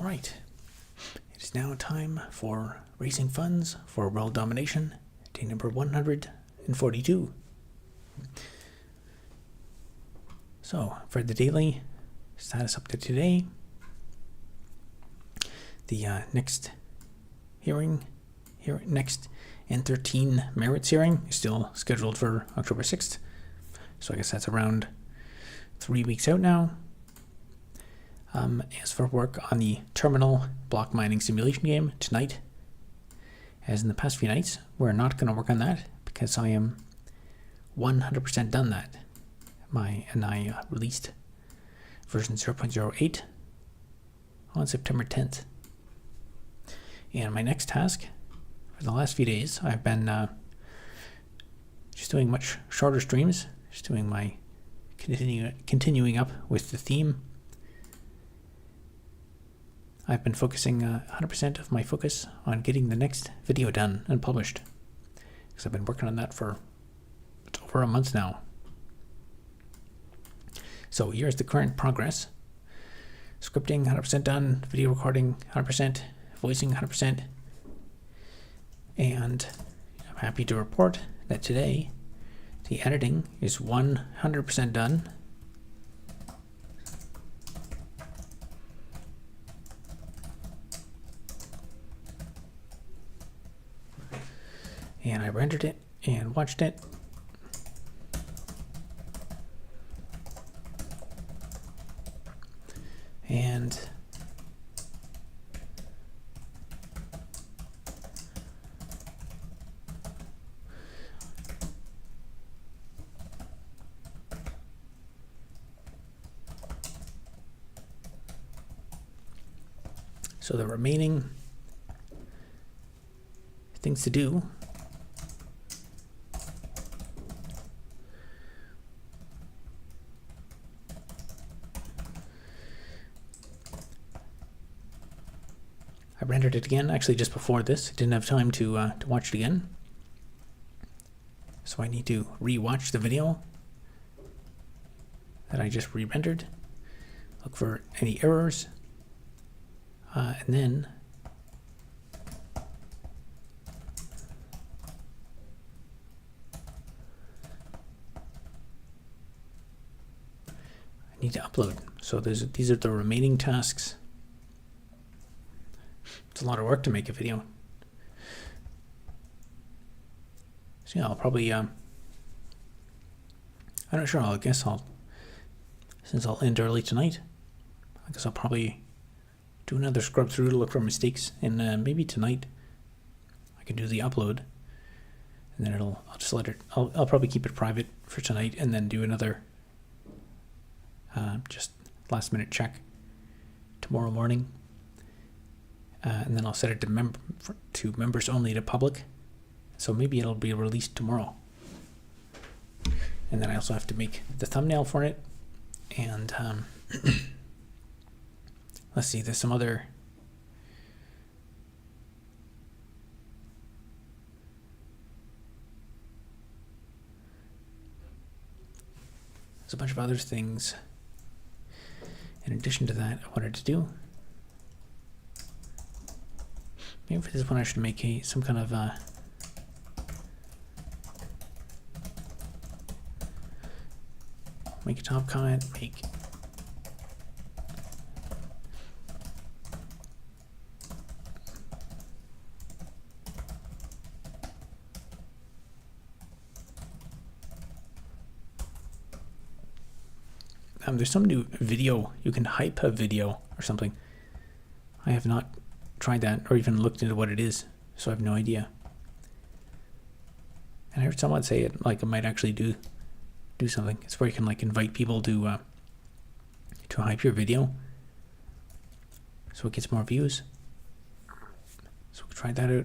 All right. It is now time for raising funds for World Domination, day number 142. So, for the daily status up to today, the next next N13 merits hearing is still scheduled for October 6th. So I guess that's around 3 weeks out now. As for work on the terminal block mining simulation game tonight, as in the past few nights, we're not going to work on that because I am 100% done that. I released version 0.08 on September 10th. And my next task for the last few days, I've been just doing much shorter streams, just doing my continuing up with the theme. I've been focusing 100% of my focus on getting the next video done and published, because I've been working on that for over a month now. So here's the current progress. Scripting 100% done, video recording 100%, voicing 100%, and I'm happy to report that today the editing is 100% done. And I rendered it and watched it. And so the remaining things to do I rendered it again, actually just before this. I didn't have time to watch it again. So I need to re-watch the video that I just re-rendered, look for any errors, and then I need to upload. So these are the remaining tasks. It's a lot of work to make a video. So yeah, I'll probably, I'm not sure, since I'll end early tonight, I guess I'll probably do another scrub through to look for mistakes, and maybe tonight I can do the upload, and then I'll just let it, I'll probably keep it private for tonight, and then do another just last minute check tomorrow morning. And then I'll set it to members only to public. So maybe it'll be released tomorrow. And then I also have to make the thumbnail for it. And let's see, there's some other... There's a bunch of other things in addition to that I wanted to do. Maybe for this one I should make some kind of make a top comment, make there's some new video, you can hype a video or something. I have not tried that or even looked into what it is, so I have no idea. And I heard someone say it like it might actually do something. It's where you can like invite people to hype your video so it gets more views. So we'll try that out.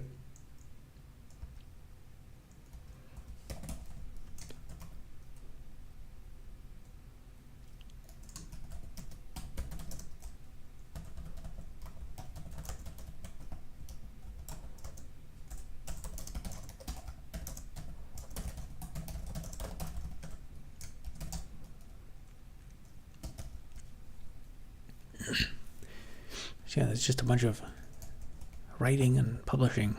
So yeah, it's just a bunch of writing and publishing.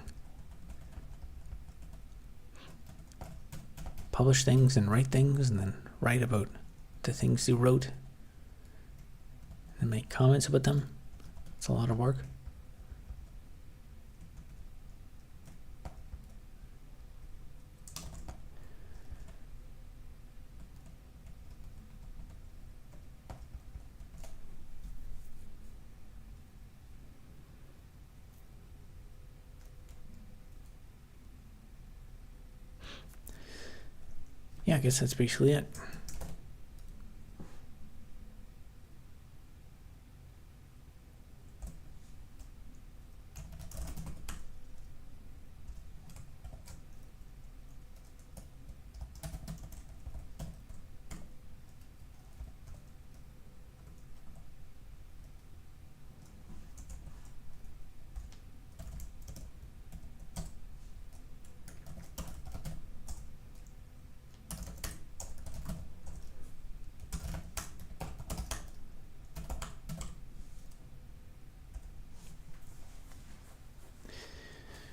Publish things and write things, and then write about the things you wrote and make comments about them. It's a lot of work. Yeah, I guess that's basically it.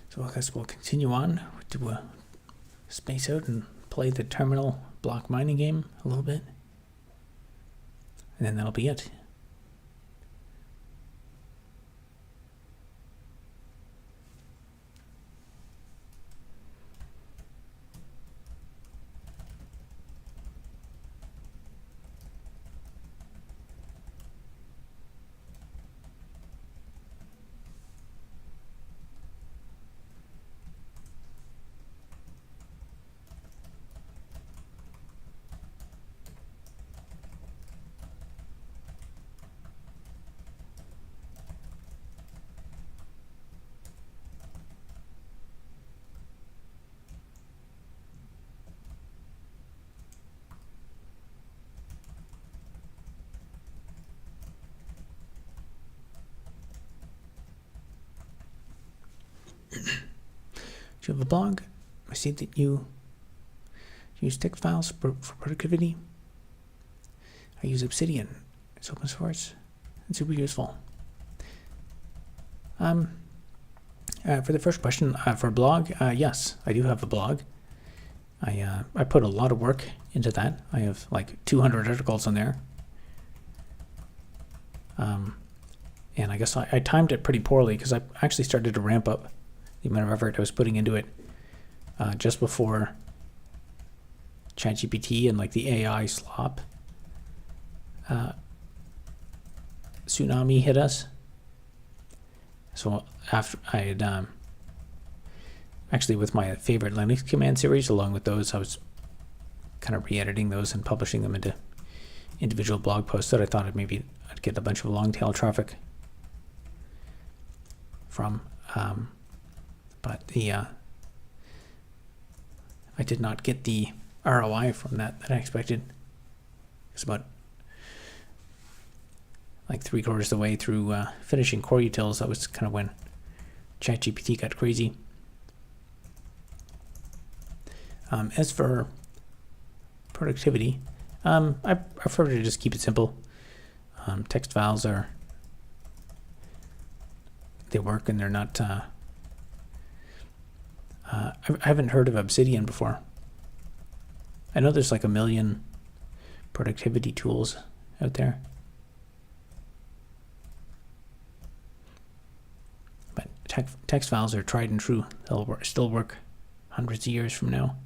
So I guess we'll continue on, do a space out and play the terminal block mining game a little bit. And then that'll be it. Do you have a blog? I see that you use text files for productivity. I use Obsidian. It's open source and super useful. For the first question, for a blog, yes, I do have a blog. I put a lot of work into that. I have like 200 articles on there. And I guess I timed it pretty poorly because I actually started to ramp up the amount of effort I was putting into it just before ChatGPT and like the AI slop tsunami hit us. So after I had actually with my favorite Linux command series, along with those, I was kind of re-editing those and publishing them into individual blog posts that I thought I'd get a bunch of long tail traffic from. But I did not get the ROI from that I expected. It's about like 3/4 of the way through finishing core utils. That was kind of when ChatGPT got crazy. As for productivity, I prefer to just keep it simple. Text files they work and they're not. I haven't heard of Obsidian before. I know there's like a million productivity tools out there. But text files are tried and true. They'll still work hundreds of years from now.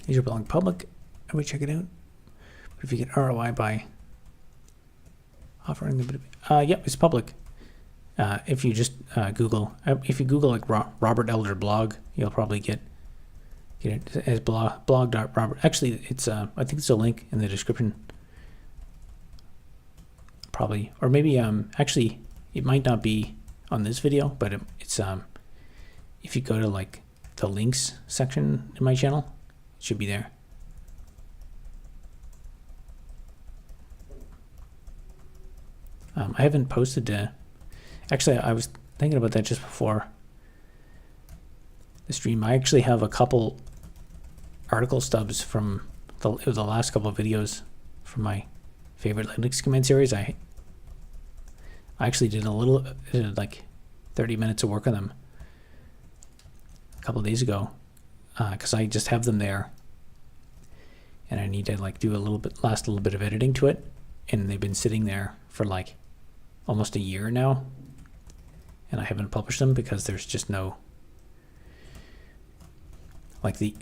Is your blog public? I would check it out. But if you get ROI by offering a bit of, yep, it's public. If you just Google, if you Google like Robert Elder blog, you'll probably get it as blog.robert. Actually, it's I think it's a link in the description. probably, or maybe actually it might not be on this video, but it's if you go to like the links section in my channel, it should be there. I haven't posted actually I was thinking about that just before the stream. I actually have a couple article stubs from the last couple of videos from my favorite Linux command series. I actually did like 30 minutes of work on them a couple of days ago, because I just have them there and I need to like do last little bit of editing to it, and they've been sitting there for like almost a year now, and I haven't published them because there's just no like the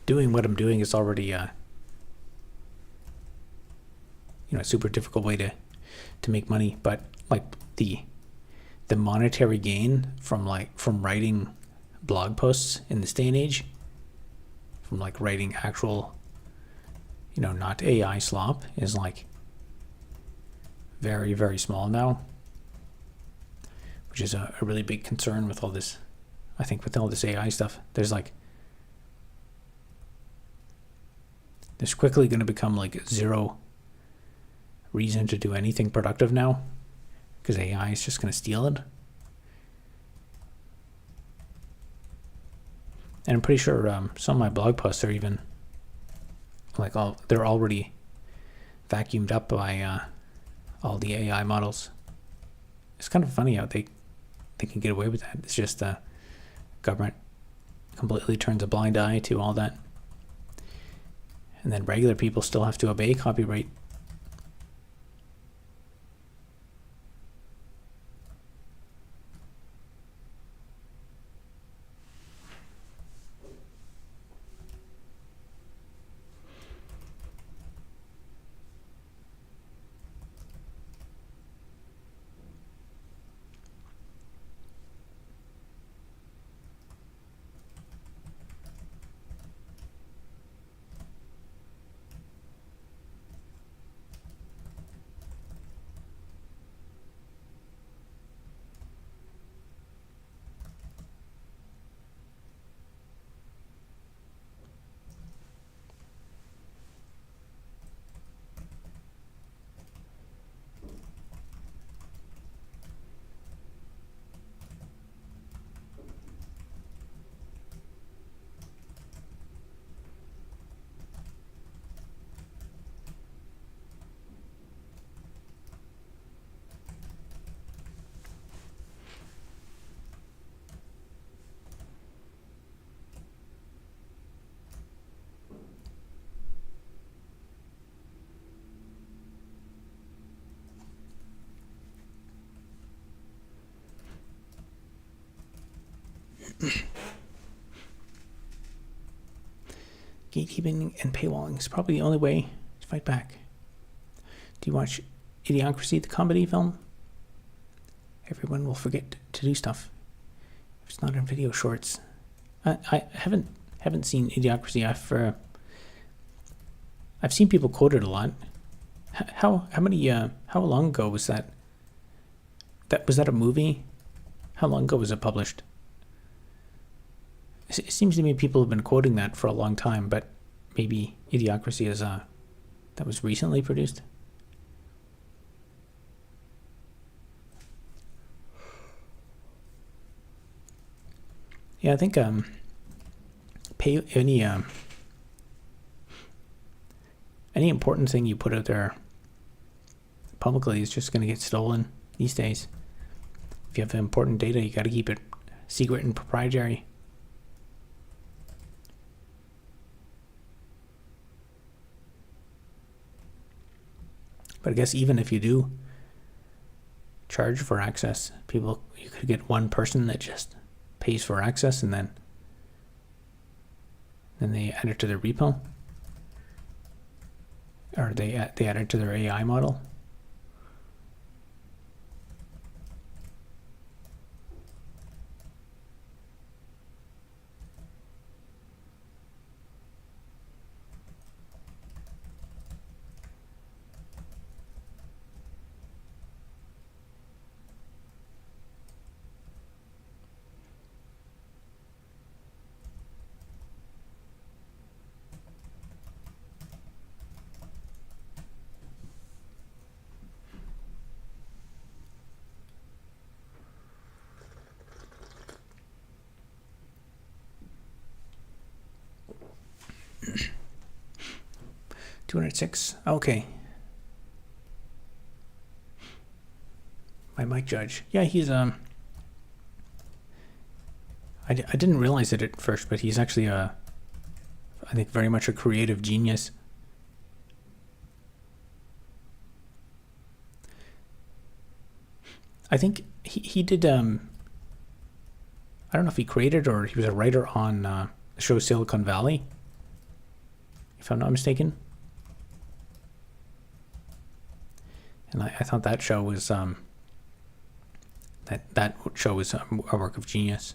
doing what I'm doing is already a super difficult way to make money, but like the monetary gain from writing blog posts in this day and age, from like writing actual not AI slop, is like very, very small now, which is a really big concern with all this. I think with all this AI stuff, there's quickly going to become like zero reason to do anything productive now, because AI is just going to steal it. And I'm pretty sure some of my blog posts are even like they're already vacuumed up by all the AI models. It's kind of funny how they can get away with that. It's just the government completely turns a blind eye to all that, and then regular people still have to obey copyright. Gatekeeping and paywalling is probably the only way to fight back. Do you watch Idiocracy, the comedy film? Everyone will forget to do stuff if it's not in video shorts. I haven't seen Idiocracy. I've seen people quote it a lot. How long ago was that? Was that a movie? How long ago was it published? It seems to me people have been quoting that for a long time, but maybe Idiocracy is that was recently produced. Yeah, I think any important thing you put out there publicly is just going to get stolen these days. If you have important data, you got to keep it secret and proprietary. But I guess even if you do charge for access, you could get one person that just pays for access, and then they add it to their repo, or they add it to their AI model. 206. Okay. My Mike Judge. Yeah, he's I didn't realize it at first, but he's actually I think very much a creative genius. I think he did I don't know if he created or he was a writer on the show Silicon Valley, if I'm not mistaken. And I thought that show was that show was a work of genius.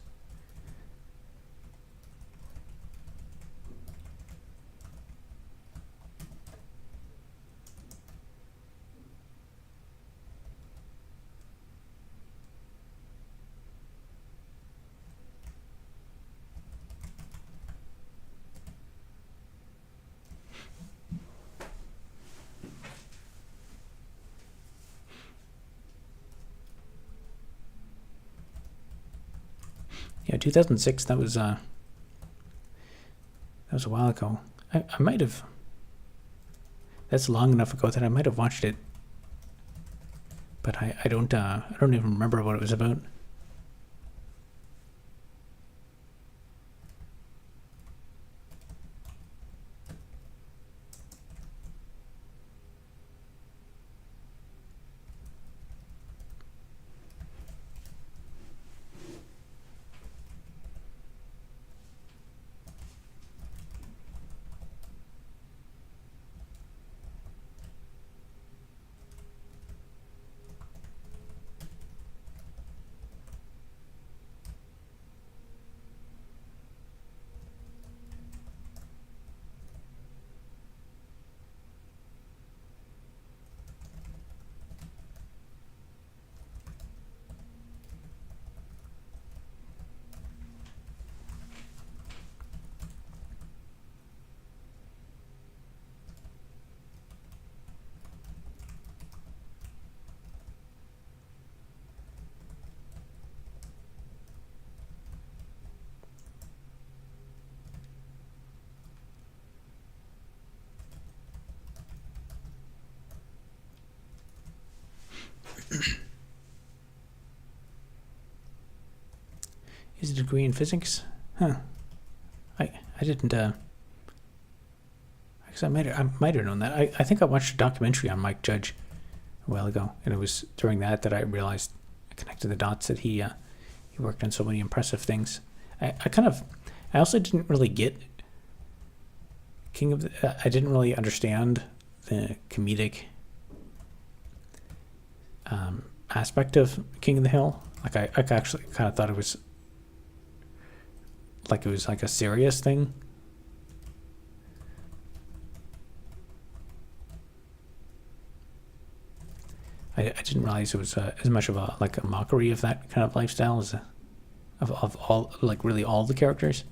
Yeah, 2006. That was a while ago. I might have. That's long enough ago that I might have watched it, but I don't even remember what it was about. Is a degree in physics? Huh. I didn't. I guess I might have known that. I think I watched a documentary on Mike Judge a while ago, and it was during that I realized, I connected the dots that he worked on so many impressive things. I also didn't really get I didn't really understand the comedic aspect of King of the Hill. Like I actually kind of thought it was like a serious thing. I didn't realize it was as much of a mockery of that kind of lifestyle as of all, like, really all the characters.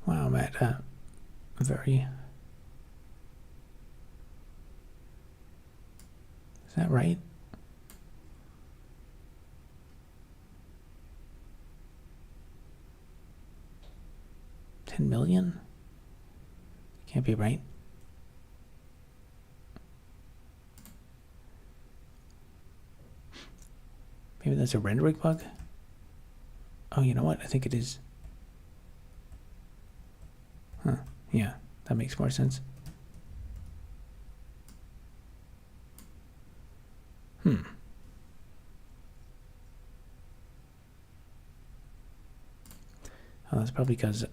Wow, Matt, very. Is that right? $10 million? Can't be right. Maybe that's a rendering bug? Oh, you know what? I think it is. Huh. Yeah, that makes more sense. Oh, that's probably because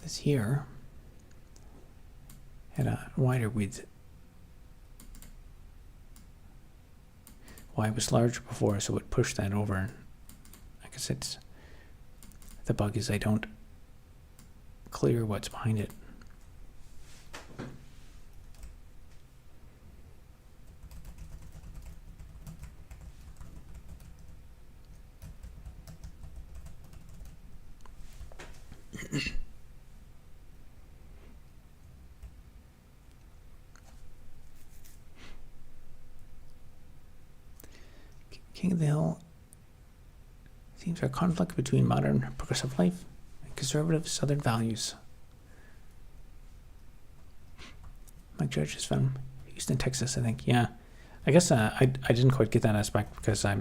this here had a wider width. Y was larger before, so it pushed that over. I guess it's the bug is I don't clear what's behind it. King of the Hill seems a conflict between modern progressive life and conservative Southern values. Mike Judge is from Houston, Texas, I think. Yeah, I guess I didn't quite get that aspect because I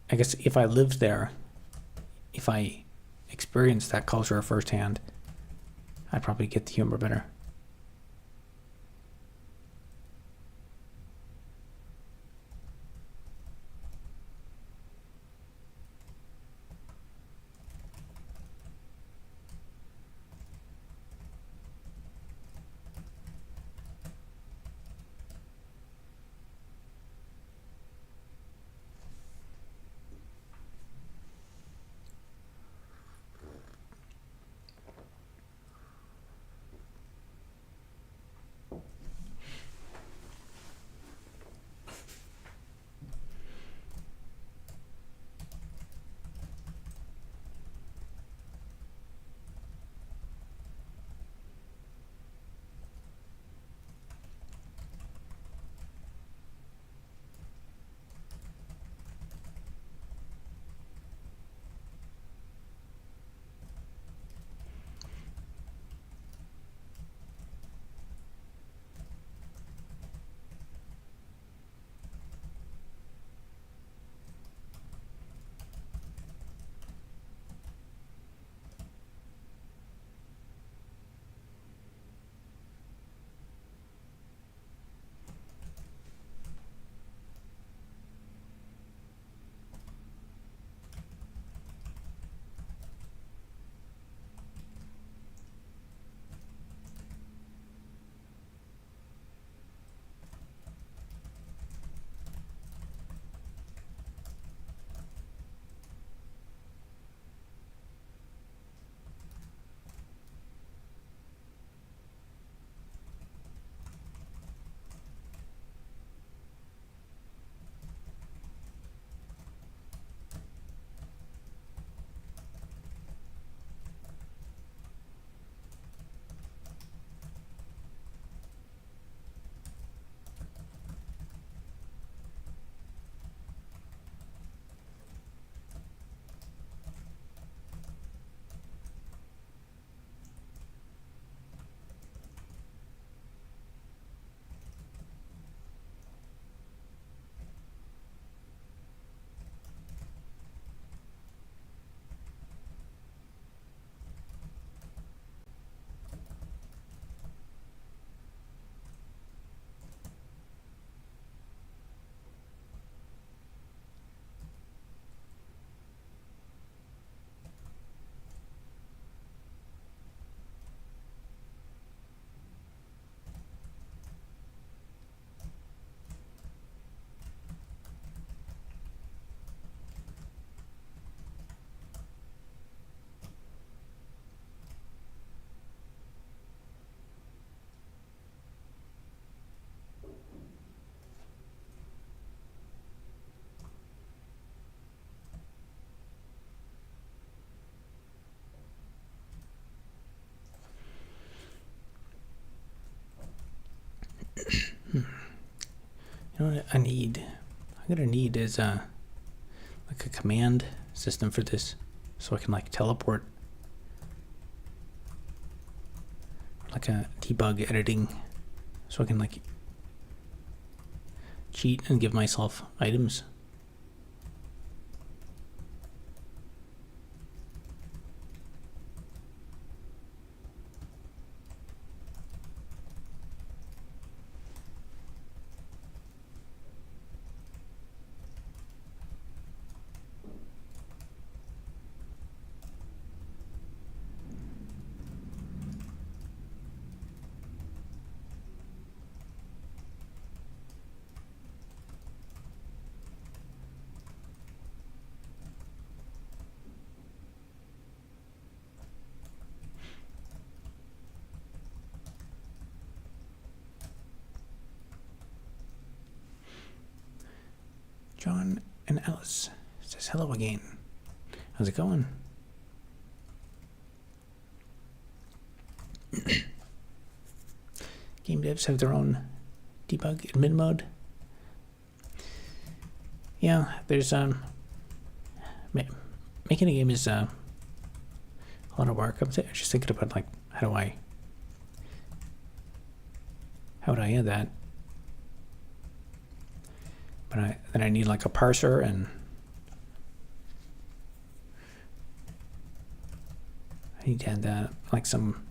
guess if I lived there, if I experienced that culture firsthand, I'd probably get the humor better. You know what I need? I'm gonna need is like a command system for this, so I can like teleport, like a debug editing, so I can like cheat and give myself items. John and Alice says hello again. How's it going? Game devs have their own debug admin mode. Yeah, there's making a game is a lot of work. I'm just thinking about like how would I add that? But then I need like a parser, and I need to add that, like some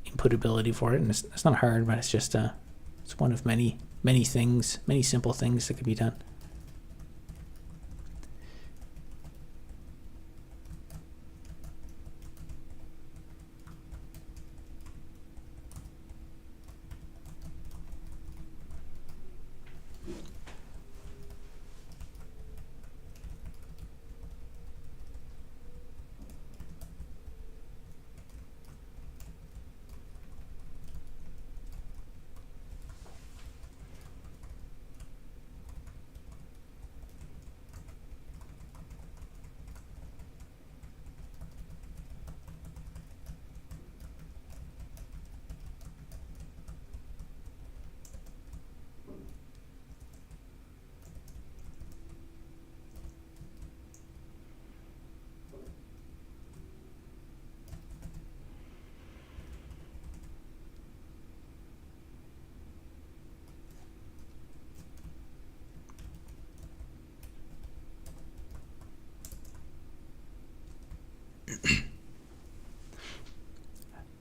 input ability for it. And it's not hard, but it's just it's one of many things, many simple things that could be done.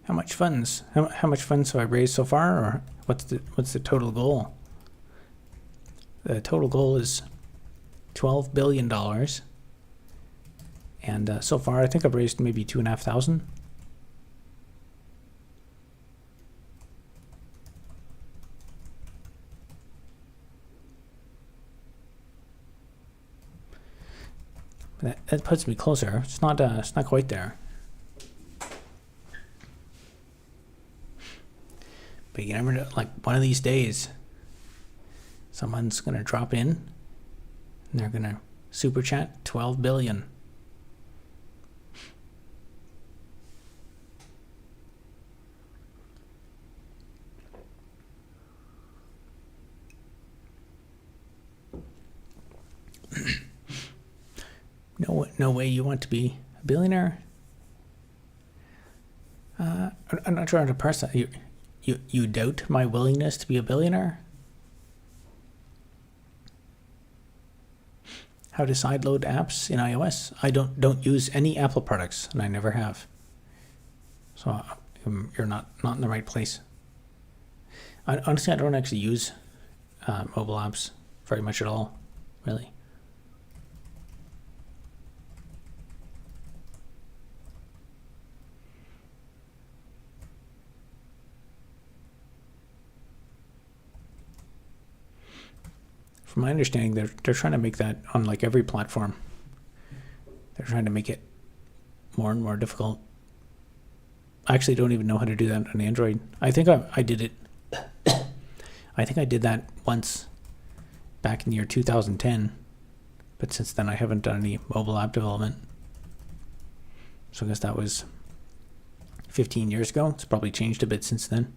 How much funds? How much funds have I raised so far, or what's the total goal? The total goal is $12 billion, and so far I think I've raised maybe 2,500. That puts me closer. It's not quite there. But you never know, like one of these days, someone's gonna drop in and they're gonna super chat 12 billion. No way you want to be a billionaire? I'm not sure how to parse that. You doubt my willingness to be a billionaire? How to sideload apps in iOS? I don't use any Apple products, and I never have. So you're not in the right place. Honestly, I don't actually use mobile apps very much at all, really. From my understanding, they're trying to make that on like every platform. They're trying to make it more and more difficult. I actually don't even know how to do that on Android. I think I did it. I think I did that once back in the year 2010, but since then I haven't done any mobile app development. So I guess that was 15 years ago. It's probably changed a bit since then.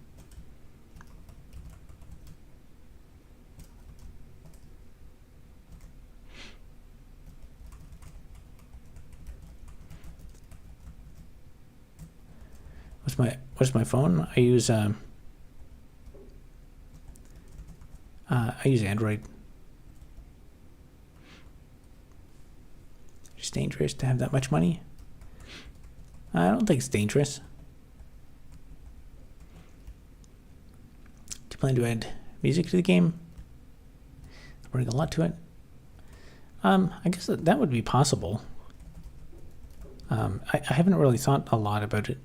What's my phone? I use Android. It's dangerous to have that much money. I don't think it's dangerous. Do you plan to add music to the game? Bring a lot to it. I guess that would be possible. I haven't really thought a lot about it.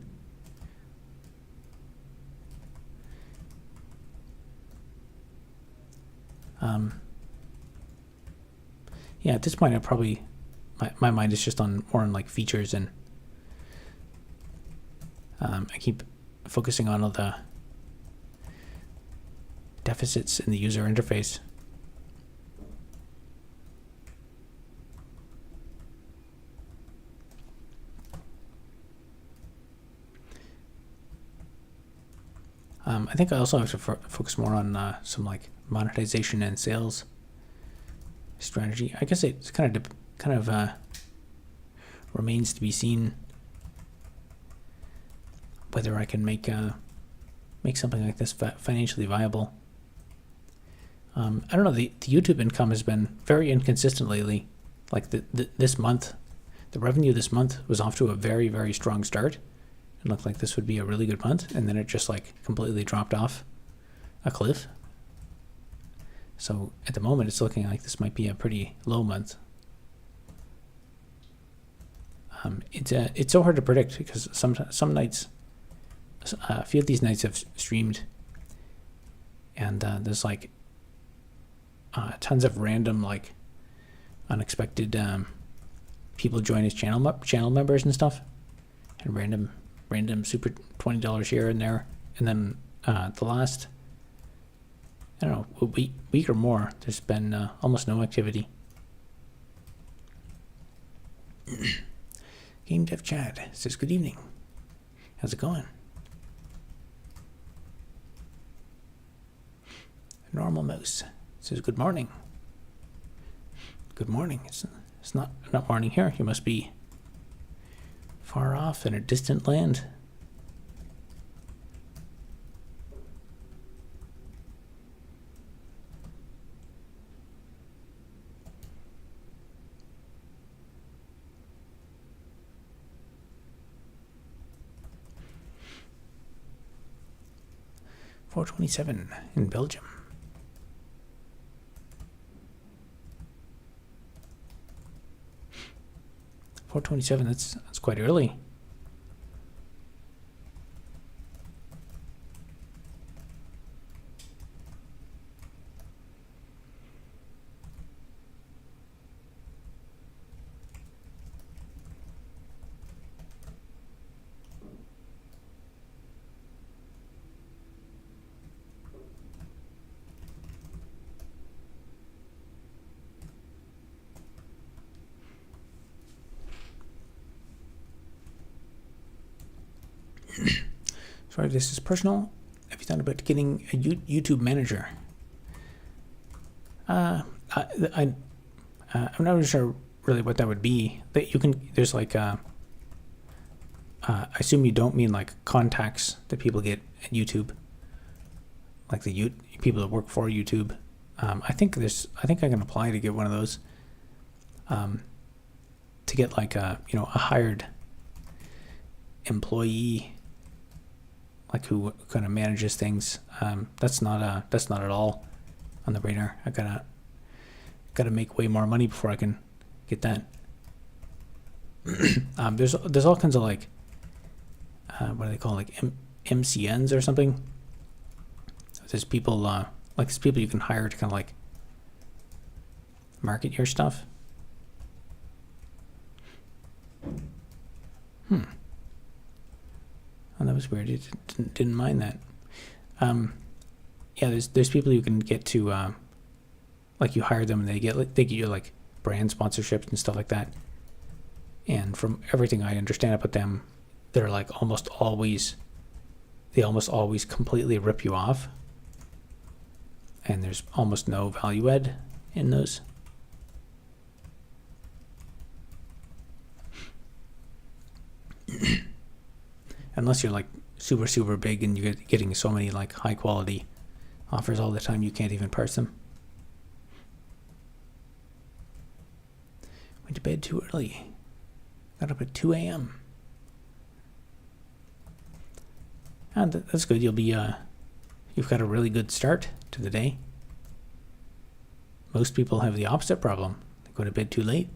Yeah, at this point, I probably my mind is just more on like features, and I keep focusing on all the deficits in the user interface. I think I also have to focus more on some like monetization and sales strategy. I guess it's kind of remains to be seen whether I can make something like this financially viable. I don't know. The YouTube income has been very inconsistent lately. Like this month, the revenue this month was off to a very, very strong start. It looked like this would be a really good month, and then it just like completely dropped off a cliff. So at the moment, it's looking like this might be a pretty low month. It's so hard to predict because some nights, a few of these nights have streamed, and there's like tons of random like unexpected people join as channel members and stuff, and random super $20 here and there, and then the last, I don't know, a week or more, there's been almost no activity. Game Dev Chad says, good evening. How's it going? Normal Mouse says, good morning. Good morning. It's not morning here. You must be far off in a distant land. $4.27 in Belgium. $4.27. That's quite early. Sorry, this is personal. Have you thought about getting a YouTube manager? I'm not really sure really what that would be. But you can. There's like I assume you don't mean like contacts that people get at YouTube, like the people that work for YouTube. I think I can apply to get one of those. To get like a hired employee, like who kind of manages things. That's not at all on the radar. I gotta make way more money before I can get that. There's all kinds of like what do they call, like MCNs or something. There's people you can hire to kind of like market your stuff. Oh, that was weird. It didn't mind that. Yeah, there's people you can get to, like you hire them and they get you like brand sponsorships and stuff like that. And from everything I understand about them, they're like they almost always completely rip you off. And there's almost no value add in those. Unless you're like super big and you're getting so many like high quality offers all the time you can't even parse them. Went to bed too early. Got up at 2 a.m. And that's good. You've got a really good start to the day. Most people have the opposite problem. They go to bed too late.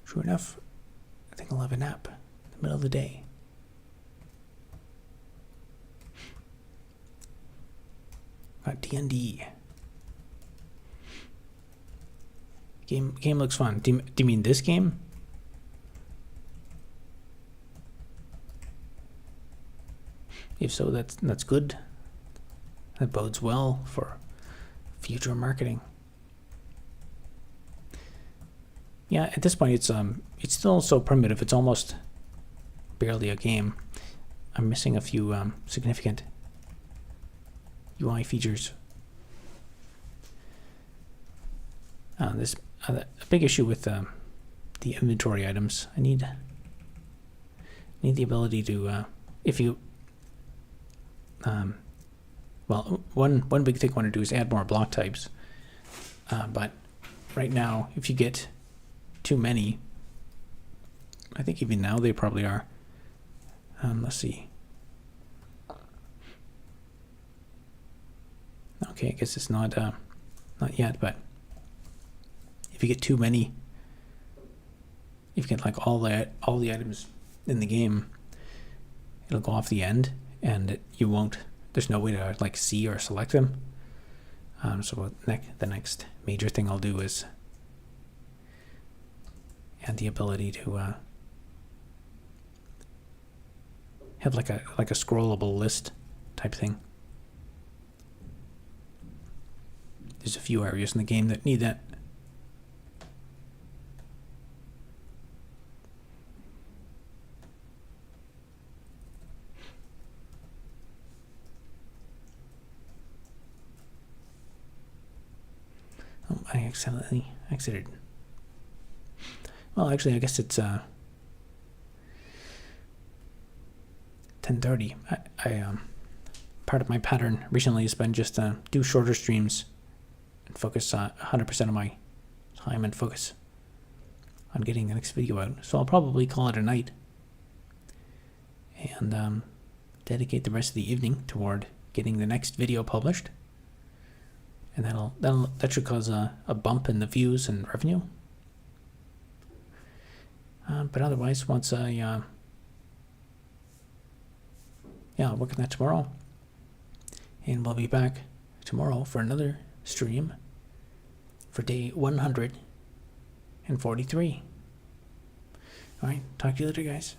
Sure enough, I think I'll have a nap in the middle of the day. Got D&D. Game looks fun. Do you mean this game? If so, that's good. That bodes well for future marketing. Yeah, at this point it's still so primitive. It's almost barely a game. I'm missing a few significant UI features. This a big issue with the inventory items. I need the ability to if you well, one big thing I want to do is add more block types. But right now, if you get too many, I think even now they probably are. Let's see. Okay, I guess it's not yet, but if you get too many, if you get like all the items in the game, it'll go off the end, and you won't. There's no way to like see or select them. So the next major thing I'll do is add the ability to have like a scrollable list type thing. There's a few areas in the game that need that. Oh, I accidentally exited. Well, actually, I guess it's 10:30. I part of my pattern recently has been just do shorter streams and focus 100% of my time and focus on getting the next video out. So I'll probably call it a night and dedicate the rest of the evening toward getting the next video published. And that should cause a bump in the views and revenue. But otherwise, once I'll work on that tomorrow. And we'll be back tomorrow for another stream for day 143. All right, talk to you later, guys.